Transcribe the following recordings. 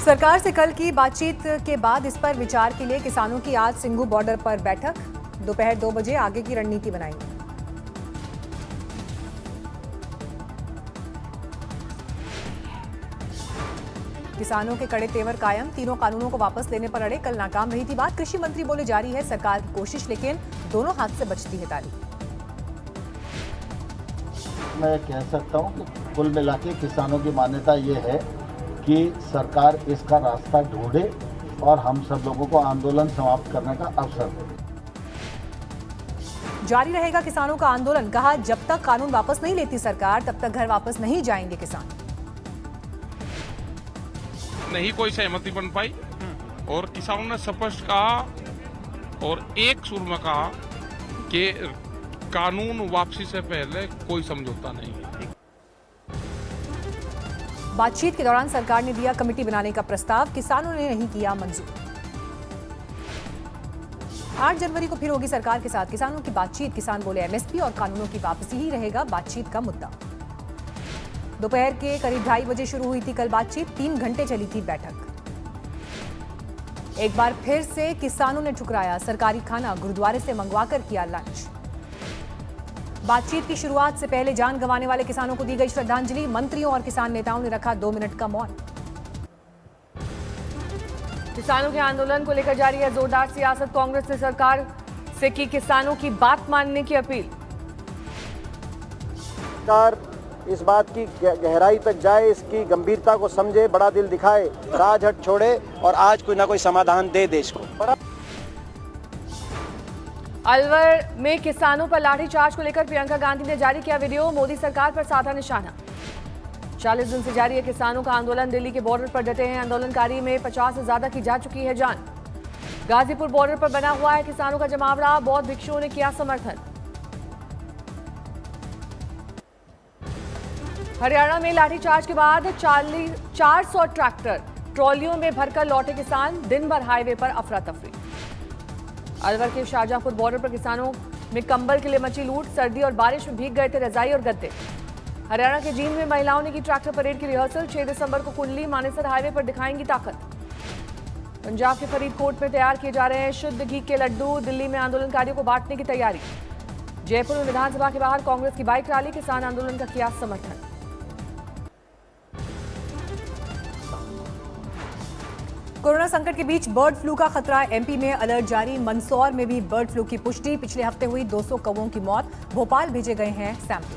सरकार से कल की बातचीत के बाद इस पर विचार के लिए किसानों की आज सिंघू बॉर्डर पर बैठक। दोपहर 2 बजे आगे की रणनीति बनाएंगे। किसानों के कड़े तेवर कायम, तीनों कानूनों को वापस लेने पर अड़े। कल नाकाम रही थी बात। कृषि मंत्री बोले जारी है सरकार की कोशिश, लेकिन दोनों हाथ से बचती है ताली। मैं कह सकता हूं कि कुल मिला के किसानों की मान्यता ये है कि सरकार इसका रास्ता ढूंढे और हम सब लोगों को आंदोलन समाप्त करने का अवसर दे। जारी रहेगा किसानों का आंदोलन, कहा जब तक कानून वापस नहीं लेती सरकार तब तक घर वापस नहीं जाएंगे किसान। नहीं कोई सहमति बन पाई और किसानों ने स्पष्ट कहा और एक सुर में कहा कि कानून वापसी से पहले कोई समझौता नहीं है। बातचीत के दौरान सरकार ने दिया कमेटी बनाने का प्रस्ताव, किसानों ने नहीं किया मंजूर। 8 जनवरी को फिर होगी सरकार के साथ किसानों की बातचीत। किसान बोले एमएसपी और कानूनों की वापसी ही रहेगा बातचीत का मुद्दा। दोपहर के करीब 2:30 बजे शुरू हुई थी कल बातचीत, 3 घंटे चली थी बैठक। एक बार फिर से किसानों ने ठुकराया, सरकारी खाना गुरुद्वारे से मंगवाकर किया लंच। बातचीत की शुरुआत से पहले जान गंवाने वाले किसानों को दी गई श्रद्धांजलि। मंत्रियों और किसान नेताओं ने रखा 2 मिनट का मौन। किसानों के आंदोलन को लेकर जारी है जोरदार सियासत। कांग्रेस ने सरकार से की किसानों की बात मानने की अपील। सरकार इस बात की गहराई तक जाए, इसकी गंभीरता को समझे, बड़ा दिल दिखाए, राजहट छोड़े और आज कोई ना कोई समाधान दे देश को। अलवर में किसानों पर लाठीचार्ज को लेकर प्रियंका गांधी ने जारी किया वीडियो, मोदी सरकार पर साधा निशाना। 40 दिन से जारी है किसानों का आंदोलन, दिल्ली के बॉर्डर पर डटे हैं आंदोलनकारी में 50 से ज्यादा की जा चुकी है जान। गाजीपुर बॉर्डर पर बना हुआ है किसानों का जमावड़ा, बौद्ध भिक्षुओं ने किया समर्थन। हरियाणा में लाठीचार्ज के बाद 400 ट्रैक्टर ट्रॉलियों में भरकर लौटे किसान, दिन भर हाईवे पर अफरा तफरी। अलवर के शाहजहांपुर बॉर्डर पर किसानों में कंबल के लिए मची लूट, सर्दी और बारिश में भीग गए थे रजाई और गद्दे। हरियाणा के जींद में महिलाओं ने की ट्रैक्टर परेड की रिहर्सल, 6 दिसंबर को कुंडली मानेसर हाईवे पर दिखाएंगी ताकत। पंजाब के फरीदकोट में तैयार किए जा रहे हैं शुद्ध घी के लड्डू, दिल्ली में आंदोलनकारियों को बांटने की तैयारी। जयपुर में विधानसभा के बाहर कांग्रेस की बाइक रैली, किसान आंदोलन का किया समर्थन। कोरोना संकट के बीच बर्ड फ्लू का खतरा, एमपी में अलर्ट जारी। मंदसौर में भी बर्ड फ्लू की पुष्टि, पिछले हफ्ते हुई 200 कौवों की मौत, भोपाल भेजे गए हैं सैंपल।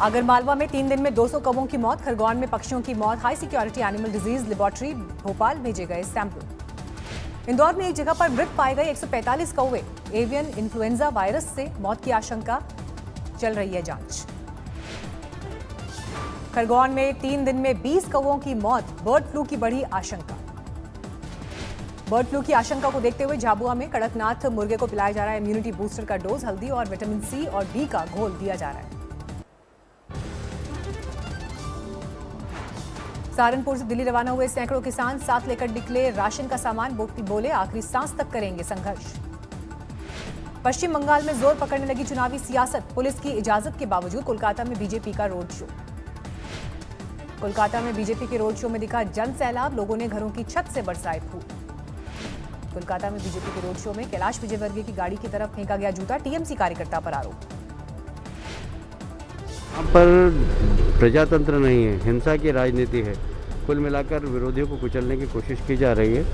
आगरमालवा में 3 दिन में 200 कौवों की मौत, खरगोन में पक्षियों की मौत, high security animal disease laboratory Bhopal भेजे गए सैंपल। इंदौर में एक जगह पर मृत पाए गए 145 कौवे, एवियन इन्फ्लुएंजा वायरस से मौत की आशंका, चल रही है जांच। खरगोन में 3 दिन में 20 कौवों की मौत, बर्ड फ्लू की बढ़ी आशंका। बर्ड फ्लू की आशंका को देखते हुए झाबुआ में कड़कनाथ मुर्गे को पिलाया जा रहा है इम्यूनिटी बूस्टर का डोज, हल्दी और विटामिन सी और डी का घोल दिया जा रहा है। सहारनपुर से दिल्ली रवाना हुए सैकड़ों किसान, साथ लेकर निकले राशन का सामान, बोले आखिरी सांस तक करेंगे संघर्ष। पश्चिम बंगाल में जोर पकड़ने लगी चुनावी सियासत, पुलिस की इजाजत के बावजूद कोलकाता में बीजेपी का रोड शो। कोलकाता में बीजेपी के रोड शो में दिखा जन सैलाब, लोगों ने घरों की छत से बरसाए फूल। कोलकाता में बीजेपी के रोड शो में कैलाश विजयवर्गीय की गाड़ी की तरफ फेंका गया जूता, टीएमसी कार्यकर्ता पर आरोप। यहाँ पर प्रजातंत्र नहीं है, हिंसा की राजनीति है। कुल मिलाकर विरोधियों को कुचलने की कोशिश की जा रही है,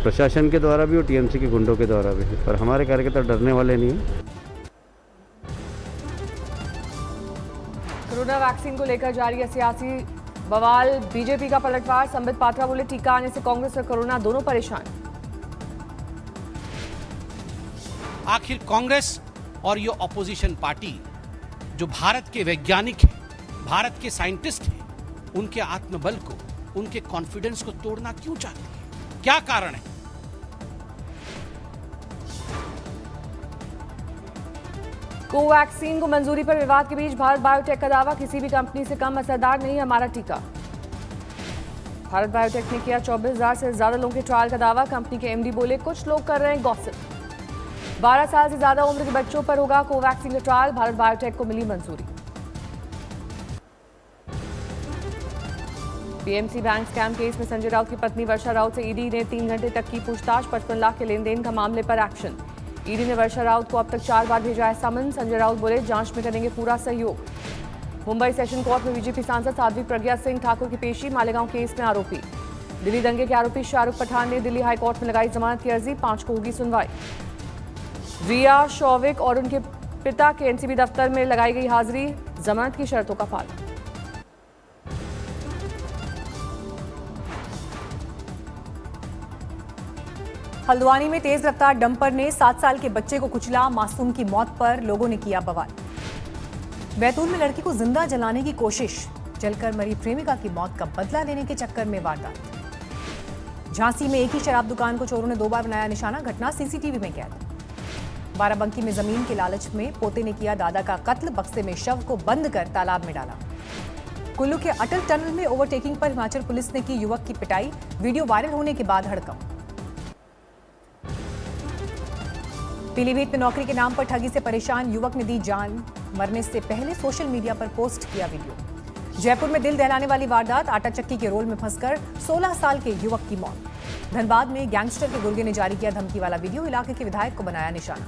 प्रशासन के द्वारा भी और टीएमसी के गुंडों के द्वारा भी, पर हमारे कार्यकर्ता डरने वाले नहीं हैं। कोरोना वैक्सीन को लेकर जारी है सियासी बवाल, बीजेपी का पलटवार, संबित पात्रा बोले टीका आने से कांग्रेस और कोरोना दोनों परेशान। आखिर कांग्रेस और ये ऑपोजिशन पार्टी जो भारत के वैज्ञानिक हैं, भारत के साइंटिस्ट हैं, उनके आत्मबल को, उनके कॉन्फिडेंस को तोड़ना क्यों चाहती है? क्या कारण है? कोवैक्सीन को मंजूरी पर विवाद के बीच भारत बायोटेक का दावा, किसी भी कंपनी से कम असरदार नहीं हमारा टीका। भारत बायोटेक ने किया 24,000 से ज्यादा लोगों के ट्रायल का दावा, कंपनी के एमडी बोले कुछ लोग कर रहे हैं गॉसिप। 12 साल से ज्यादा उम्र के बच्चों पर होगा कोवैक्सीन का ट्रायल, भारत बायोटेक को मिली मंजूरी। पीएमसी बैंक स्कैम केस में संजय राउत की पत्नी वर्षा राउत से ईडी ने 3 घंटे तक की पूछताछ। 55 लाख के लेन देन का मामले पर एक्शन। ईडी ने वर्षा राउत को अब तक 4 बार भेजा है समन। संजय राउत बोले जांच में करेंगे पूरा सहयोग। मुंबई सेशन कोर्ट में बीजेपी सांसद साध्वी प्रज्ञा सिंह ठाकुर की पेशी। मालेगांव केस में आरोपी। दिल्ली दंगे के आरोपी शाहरुख पठान ने दिल्ली हाईकोर्ट में लगाई जमानत की अर्जी। 5 को होगी सुनवाई। रिया शौविक और उनके पिता के एनसीबी दफ्तर में लगाई गई हाजिरी। जमानत की शर्तों का पालन। हल्द्वानी में तेज रफ्तार डंपर ने 7 साल के बच्चे को कुचला। मासूम की मौत पर लोगों ने किया बवाल। बैतूल में लड़की को जिंदा जलाने की कोशिश। जलकर मरी प्रेमिका की मौत का बदला लेने के चक्कर में वारदात। झांसी में एक ही शराब दुकान को चोरों ने 2 बार बनाया निशाना। घटना सीसीटीवी में कैद। बाराबंकी में जमीन के लालच में पोते ने किया दादा का कत्ल। बक्से में शव को बंद कर तालाब में डाला। कुल्लू के अटल टनल में ओवरटेकिंग पर हिमाचल पुलिस ने की युवक की पिटाई। वीडियो वायरल होने के बाद हड़कंप। पीलीभीत में नौकरी के नाम पर ठगी से परेशान युवक ने दी जान। मरने से पहले सोशल मीडिया पर पोस्ट किया वीडियो। जयपुर में दिल दहलाने वाली वारदात। आटा चक्की के रोल में फंसकर 16 साल के युवक की मौत। धनबाद में गैंगस्टर के गुर्गे ने जारी किया धमकी वाला वीडियो। इलाके के विधायक को बनाया निशाना।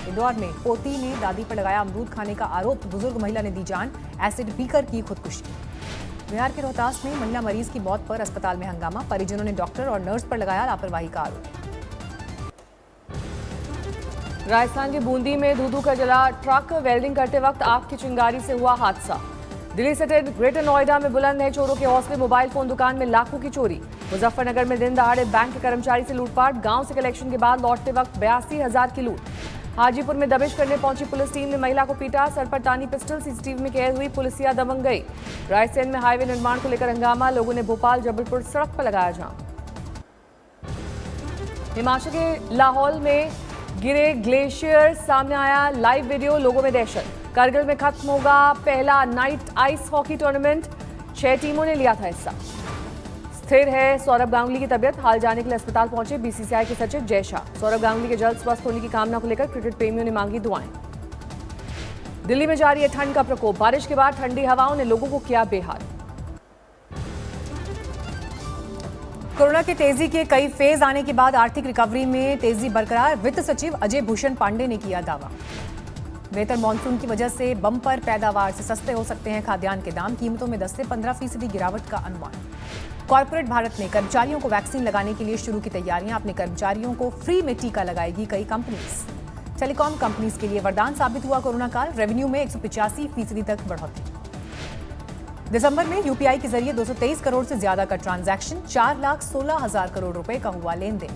इंदौर में पोती ने दादी पर लगाया अमरूद खाने का आरोप। बुजुर्ग महिला ने दी जान। एसिड पीकर की खुदकुशी। बिहार के रोहतास में महिला मरीज की मौत पर अस्पताल में हंगामा। परिजनों ने डॉक्टर और नर्स पर लगाया लापरवाही का आरोप। राजस्थान के बूंदी में धू-धू का जला ट्रक। वेल्डिंग करते वक्त आग की चिंगारी से हुआ हादसा। दिल्ली स्थित ग्रेटर नोएडा में बुलंद है चोरों के हौसले। मोबाइल फोन दुकान में लाखों की चोरी। मुजफ्फरनगर में दिन दहाड़े बैंक के कर्मचारी से लूटपाट। गांव से कलेक्शन के बाद लौटते वक्त 82,000 की लूट। हाजीपुर में दबिश करने पहुंची पुलिस टीम ने महिला को पीटा। सर पर तानी पिस्टल। सीसीटीवी में कैद हुई पुलिसिया दबंग गई। रायसेन में हाईवे निर्माण को लेकर हंगामा। लोगों ने भोपाल जबलपुर सड़क पर लगाया जाम। हिमाचल के लाहौल में गिरे ग्लेशियर सामने आया लाइव वीडियो। लोगों में दहशत। कारगिल में खत्म होगा पहला नाइट आइस हॉकी टूर्नामेंट। 6 टीमों ने लिया था हिस्सा। स्थिर है सौरभ गांगुली की तबियत। हाल जाने के लिए अस्पताल पहुंचे बीसीसीआई के सचिव जय शाह। सौरभ गांगुली के जल्द स्वस्थ होने की कामना को लेकर क्रिकेट प्रेमियों ने मांगी दुआएं। दिल्ली में जारी है ठंड का प्रकोप। बारिश के बाद ठंडी हवाओं ने लोगों को किया बेहाल। कोरोना के तेजी के कई फेज आने के बाद आर्थिक रिकवरी में तेजी बरकरार। वित्त सचिव अजय भूषण पांडे ने किया दावा। बेहतर मानसून की वजह से बम्पर पैदावार से सस्ते हो सकते हैं खाद्यान्न के दाम। कीमतों में 10 से 15% गिरावट का अनुमान। कॉर्पोरेट भारत ने कर्मचारियों को वैक्सीन लगाने के लिए शुरू की तैयारियां। अपने कर्मचारियों को फ्री में टीका लगाएगी कई कंपनीज। टेलीकॉम कंपनीज के लिए वरदान साबित हुआ कोरोना काल। रेवेन्यू में 185% तक बढ़ोतरी। दिसंबर में यूपीआई के जरिए 223 करोड़ से ज्यादा का ट्रांजैक्शन। 4,16,000 करोड़ रुपए का हुआ लेन देन।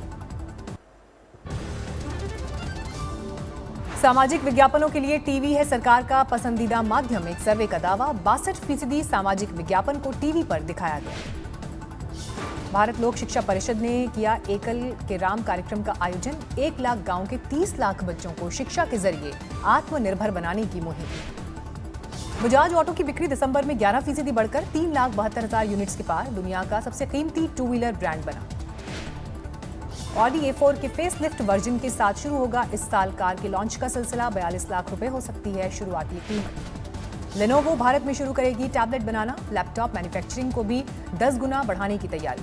सामाजिक विज्ञापनों के लिए टीवी है सरकार का पसंदीदा माध्यम। एक सर्वे का दावा। 62% सामाजिक विज्ञापन को टीवी पर दिखाया गया। भारत लोक शिक्षा परिषद ने किया एकल के राम कार्यक्रम का आयोजन। 1 लाख गांव के 30 लाख बच्चों को शिक्षा के जरिए आत्मनिर्भर बनाने की मुहिम। बजाज ऑटो की बिक्री दिसंबर में 11% बढ़कर 3,72,000 यूनिट्स के पार। दुनिया का सबसे कीमती 2 व्हीलर ब्रांड बना। ऑडी A4 के फेसलिफ्ट वर्जन के साथ शुरू होगा इस साल कार के लॉन्च का सिलसिला। 42 लाख रुपए हो सकती है शुरुआती कीमत। लेनोवो भारत में शुरू करेगी टैबलेट बनाना। लैपटॉप मैन्युफैक्चरिंग को भी 10 गुना बढ़ाने की तैयारी।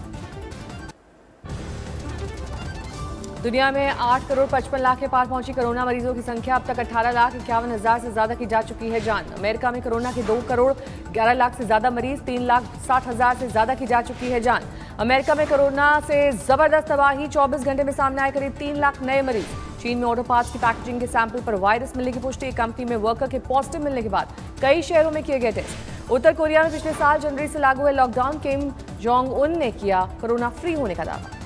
दुनिया में 8 करोड़ 55 लाख के पार पहुंची कोरोना मरीजों की संख्या। अब तक 18,51,000 से ज्यादा की जा चुकी है जान। अमेरिका में कोरोना के 2 करोड़ 11 लाख से ज्यादा मरीज। 3,60,000 से ज्यादा की जा चुकी है जान। अमेरिका में कोरोना से जबरदस्त तबाही। 24 घंटे में सामने आए करीब 3 लाख नए मरीज। चीन में ऑटो पार्ट्स की पैकेजिंग के सैंपल पर वायरस मिलने की पुष्टि। कंपनी में वर्कर के पॉजिटिव मिलने के बाद कई शहरों में किए गए टेस्ट। उत्तर कोरिया में पिछले साल जनवरी से लागू है लॉकडाउन। किम जोंग उन ने किया कोरोना फ्री होने का दावा।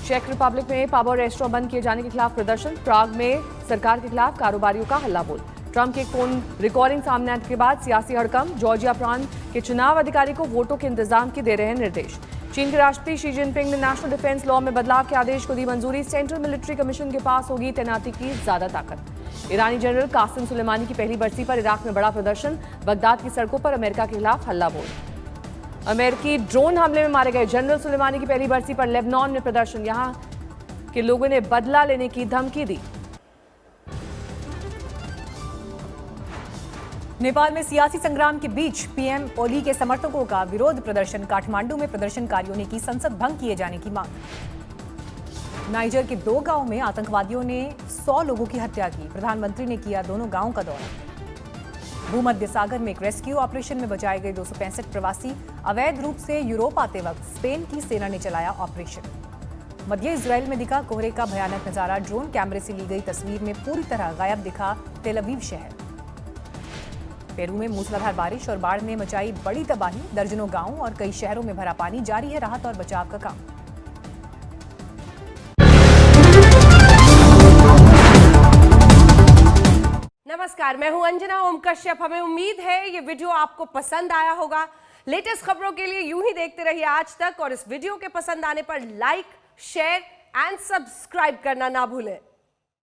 चेक रिपब्लिक में पब और रेस्टोरेंट बंद किए जाने के खिलाफ प्रदर्शन। प्राग में सरकार के खिलाफ कारोबारियों का हल्ला बोल। ट्रंप की एक फोन रिकॉर्डिंग सामने आने के बाद सियासी हड़कंप। जॉर्जिया प्रांत के चुनाव अधिकारी को वोटों के इंतजाम के दे रहे हैं निर्देश। चीन के राष्ट्रपति शी जिनपिंग ने नेशनल डिफेंस लॉ में बदलाव के आदेश को दी मंजूरी। सेंट्रल मिलिट्री कमीशन के पास होगी तैनाती की ज्यादा ताकत। ईरानी जनरल कासिम सुलेमानी की पहली बरसी पर इराक में बड़ा प्रदर्शन। बगदाद की सड़कों पर अमेरिका के खिलाफ हल्ला बोल। अमेरिकी ड्रोन हमले में मारे गए जनरल सुलेमानी की पहली बरसी पर लेबनान में प्रदर्शन। यहां के लोगों ने बदला लेने की धमकी दी। नेपाल में सियासी संग्राम के बीच पीएम ओली के समर्थकों का विरोध प्रदर्शन। काठमांडू में प्रदर्शनकारियों ने की संसद भंग किए जाने की मांग। नाइजर के 2 गांवों में आतंकवादियों ने 100 लोगों की हत्या की। प्रधानमंत्री ने किया दोनों गांवों का दौरा। भूमध्य सागर में एक रेस्क्यू ऑपरेशन में बचाए गए 265 प्रवासी। अवैध रूप से यूरोप आते वक्त स्पेन की सेना ने चलाया ऑपरेशन। मध्य इजराइल में दिखा कोहरे का भयानक नजारा। ड्रोन कैमरे से ली गई तस्वीर में पूरी तरह गायब दिखा तेल अवीव शहर। पेरू में मूसलाधार बारिश और बाढ़ ने मचाई बड़ी तबाही। दर्जनों गांवों और कई शहरों में भरा पानी। जारी है राहत और बचाव का काम। नमस्कार, मैं हूं अंजना ओम कश्यप। हमें उम्मीद है ये वीडियो आपको पसंद आया होगा। लेटेस्ट खबरों के लिए यूं ही देखते रहिए आज तक और इस वीडियो के पसंद आने पर लाइक, शेयर एंड सब्सक्राइब करना ना भूलें।